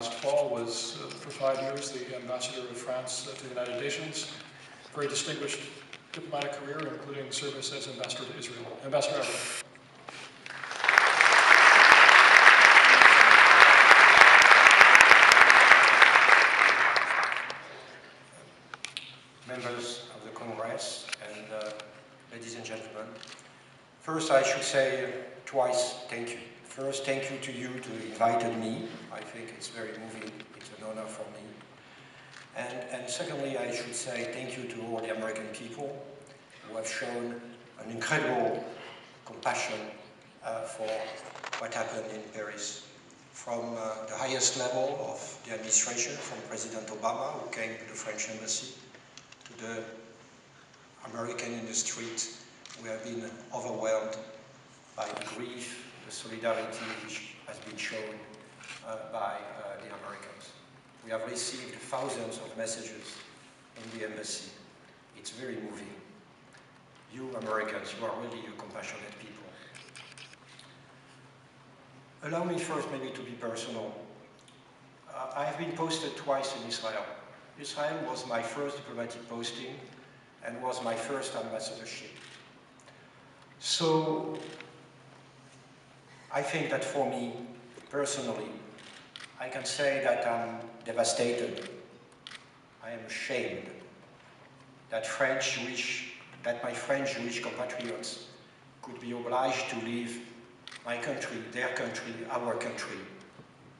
Last fall was, for 5 years, the ambassador of France to the United Nations. Very distinguished diplomatic career, including service as ambassador to Israel. Ambassador Araud. Members of the Congress and ladies and gentlemen, first I should say twice thank you. First, thank you to you to invited me. I think it's very moving. It's an honor for me. And secondly, I should say thank you to all the American people who have shown an incredible compassion for what happened in Paris. From the highest level of the administration, from President Obama, who came to the French embassy, to the American in the street, we have been overwhelmed by the grief, the solidarity which has been shown by the Americans. We have received thousands of messages in the embassy. It's very moving. You Americans, you are really a compassionate people. Allow me first maybe to be personal. I have been posted twice in Israel. Israel was my first diplomatic posting and was my first ambassadorship. So I think that for me, personally, I can say that I'm devastated. I am ashamed that my French Jewish compatriots could be obliged to leave my country, their country, our country,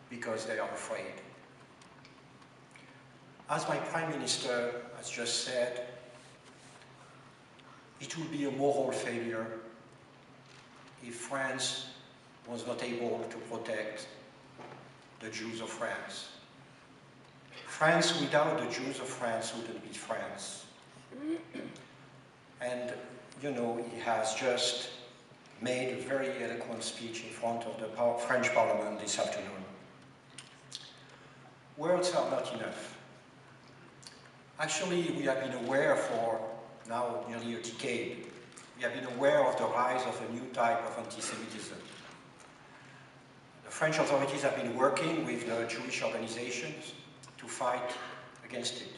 because they are afraid. As my Prime Minister has just said, it would be a moral failure if France was not able to protect the Jews of France. France without the Jews of France wouldn't be France. And, you know, he has just made a very eloquent speech in front of the French Parliament this afternoon. Words are not enough. Actually, we have been aware for now nearly a decade. We have been aware of the rise of a new type of anti-Semitism. The French authorities have been working with the Jewish organizations to fight against it.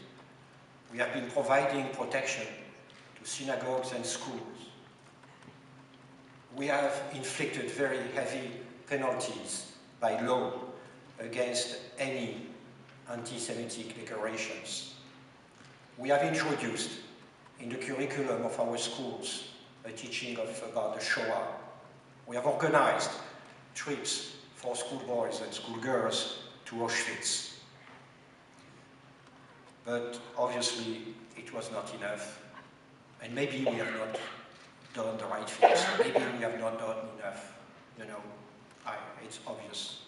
We have been providing protection to synagogues and schools. We have inflicted very heavy penalties by law against any anti-Semitic declarations. We have introduced in the curriculum of our schools a teaching about the Shoah. We have organized trips for schoolboys and schoolgirls to Auschwitz. But obviously it was not enough. And maybe we have not done the right things. Maybe we have not done enough. You know, it's obvious.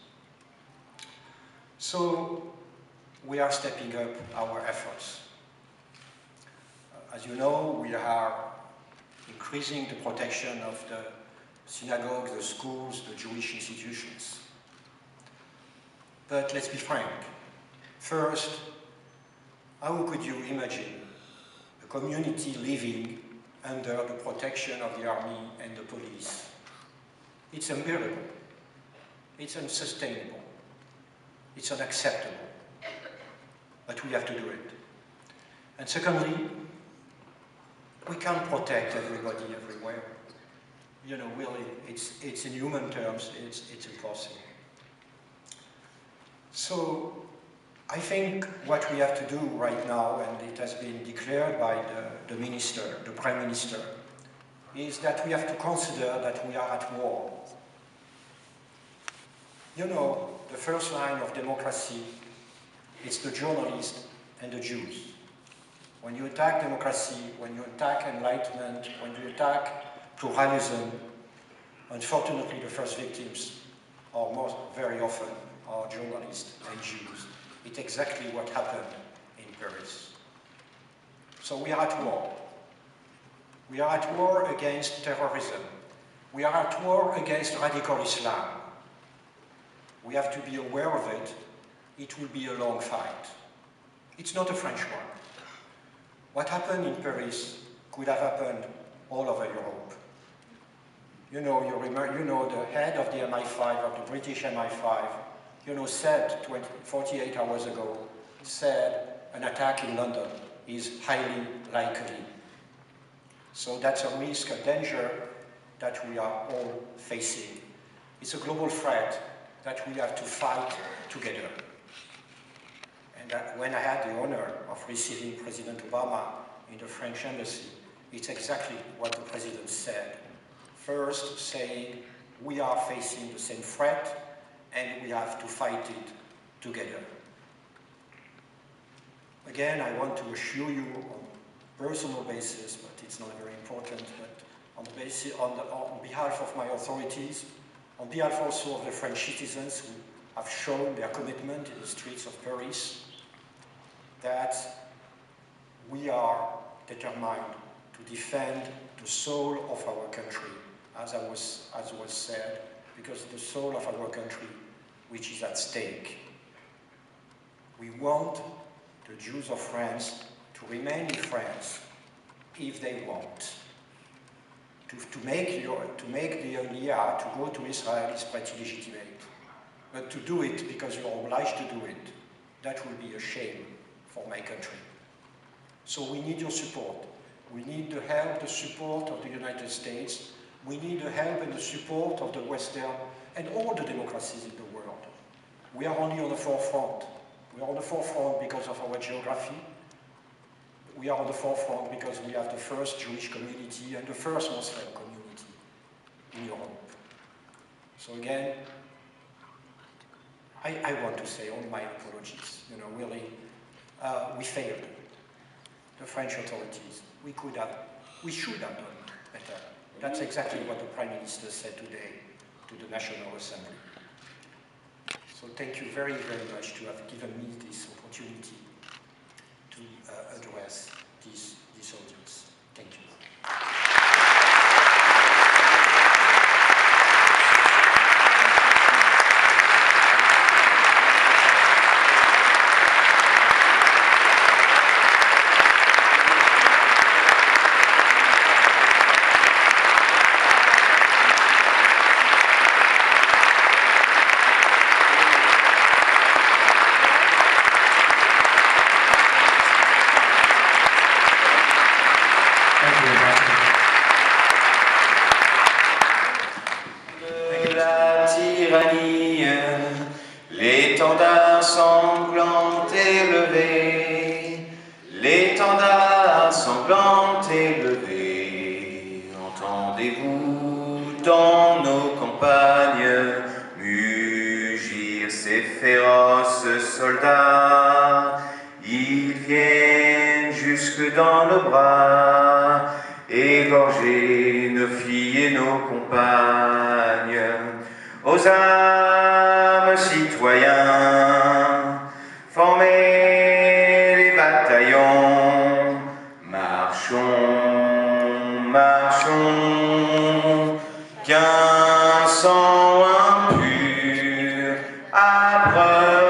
So we are stepping up our efforts. As you know, we are increasing the protection of the synagogues, the schools, the Jewish institutions. But let's be frank. First, how could you imagine a community living under the protection of the army and the police? It's unbearable. It's unsustainable. It's unacceptable. But we have to do it. And secondly, we can't protect everybody everywhere. You know, really, it's in human terms, it's impossible. So I think what we have to do right now, and it has been declared by the minister, the Prime Minister, is that we have to consider that we are at war. You know, the first line of democracy is the journalists and the Jews. When you attack democracy, when you attack enlightenment, when you attack pluralism, unfortunately the first victims are very often are journalists and Jews. It's exactly what happened in Paris. So we are at war. We are at war against terrorism. We are at war against radical Islam. We have to be aware of it. It will be a long fight. It's not a French one. What happened in Paris could have happened all over Europe. You know the head of the MI5, of the British MI5, said 48 hours ago, said an attack in London is highly likely. So that's a risk, a danger that we are all facing. It's a global threat that we have to fight together. And when I had the honor of receiving President Obama in the French embassy, it's exactly what the President said. First, saying we are facing the same threat and we have to fight it together. Again, I want to assure you on a personal basis, but it's not very important, but on behalf of my authorities, on behalf also of the French citizens who have shown their commitment in the streets of Paris, that we are determined to defend the soul of our country, as was said, because the soul of our country which is at stake. We want the Jews of France to remain in France if they want. To make the idea to go to Israel is pretty legitimate. But to do it because you're obliged to do it, that will be a shame for my country. So we need your support. We need the help, the support of the United States. We need the help and the support of the Western and all the democracies in the world. We are only on the forefront. We are on the forefront because of our geography. We are on the forefront because we have the first Jewish community and the first Muslim community in Europe. So again, I want to say all my apologies. Really, we failed. The French authorities. We should have done better. That's exactly what the Prime Minister said today to the National Assembly. So thank you very, very much to have given me this opportunity to address this audience. Thank you. L'étendard sanglant élevé, l'étendard sanglant élevé, entendez-vous dans nos campagnes mugir ces féroces soldats? Ils viennent jusque dans nos bras, égorger nos filles et nos compagnes. Aux armes, citoyens, formez les bataillons, marchons, marchons, qu'un sang impur, âpre